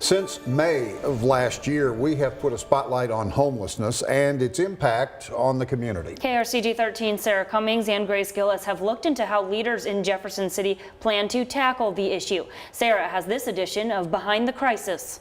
Since May of last year, we have put a spotlight on homelessness and its impact on the community. KRCG 13 Sarah Cummings and Grace Gillis have looked into how leaders in Jefferson City plan to tackle the issue. Sarah has this edition of Behind the Crisis.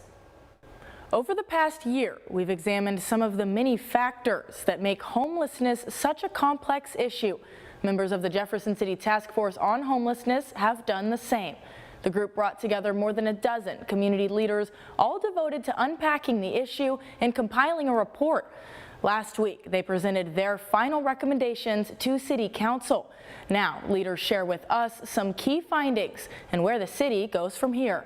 Over the past year, we've examined some of the many factors that make homelessness such a complex issue. Members of the Jefferson City Task Force on Homelessness have done the same. The group brought together more than a dozen community leaders, all devoted to unpacking the issue and compiling a report. Last week, they presented their final recommendations to City Council. Now, leaders share with us some key findings and where the city goes from here.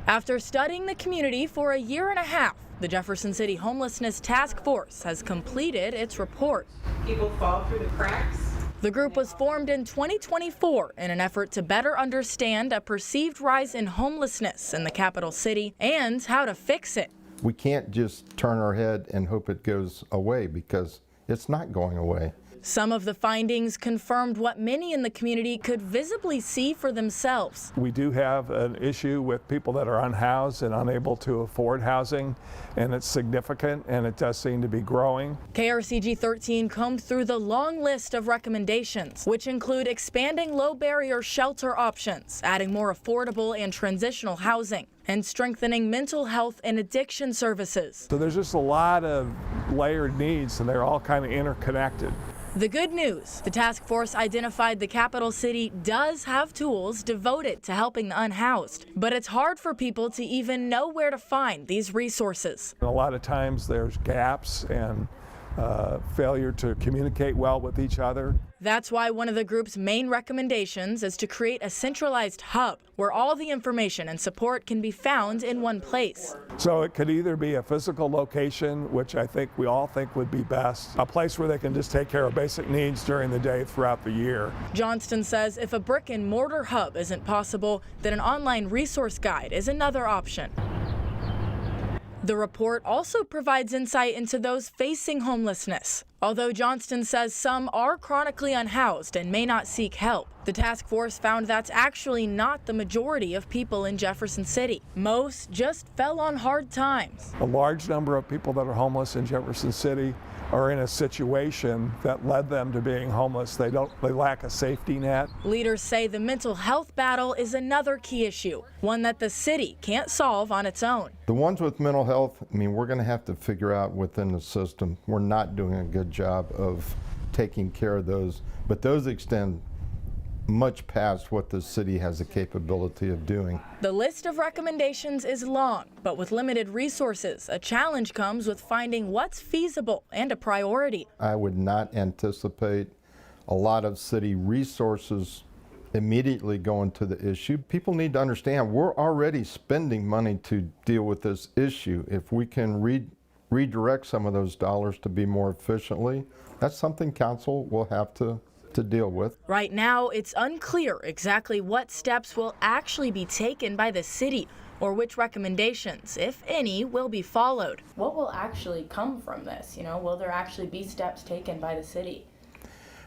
After studying the community for a year and a half, the Jefferson City Homelessness Task Force has completed its report. People fall through the cracks. The group was formed in 2024 in an effort to better understand a perceived rise in homelessness in the capital city and how to fix it. We can't just turn our head and hope it goes away, because it's not going away. Some of the findings confirmed what many in the community could visibly see for themselves. We do have an issue with people that are unhoused and unable to afford housing, and it's significant, and it does seem to be growing. KRCG 13 combed through the long list of recommendations, which include expanding low-barrier shelter options, adding more affordable and transitional housing, and strengthening mental health and addiction services. So there's just a lot of layered needs, and they're all kind of interconnected. The good news, the task force identified the capital city does have tools devoted to helping the unhoused, but it's hard for people to even know where to find these resources. A lot of times there's gaps and failure to communicate well with each other. That's why one of the group's main recommendations is to create a centralized hub where all the information and support can be found in one place. So it could either be a physical location, which I think we all think would be best, a place where they can just take care of basic needs during the day throughout the year. Johnston says if a brick and mortar hub isn't possible, then an online resource guide is another option. The report also provides insight into those facing homelessness. Although Johnston says some are chronically unhoused and may not seek help, the task force found that's actually not the majority of people in Jefferson City. Most just fell on hard times. A large number of people that are homeless in Jefferson City are in a situation that led them to being homeless. They lack a safety net. Leaders say the mental health battle is another key issue, one that the city can't solve on its own. The ones with mental health, I mean, we're going to have to figure out within the system. We're not doing a good job of taking care of those, but those extend much past what the city has the capability of doing. The list of recommendations is long, but with limited resources, a challenge comes with finding what's feasible and a priority. I would not anticipate a lot of city resources immediately going to the issue. People need to understand we're already spending money to deal with this issue. If we can redirect some of those dollars to be more efficiently, that's something council will have to deal with. Right now, it's unclear exactly what steps will actually be taken by the city or which recommendations, if any, will be followed. What will actually come from this? Will there actually be steps taken by the city?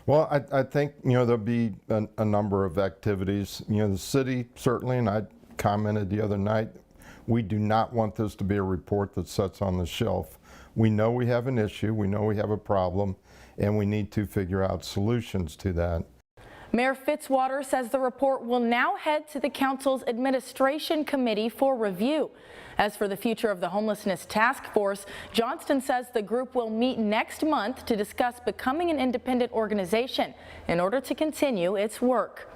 Well, I think, there'll be a number of activities. The city certainly, and I commented the other night, we do not want this to be a report that sits on the shelf. We know we have an issue, we know we have a problem, and we need to figure out solutions to that. Mayor Fitzwater says the report will now head to the council's administration committee for review. As for the future of the homelessness task force, Johnston says the group will meet next month to discuss becoming an independent organization in order to continue its work.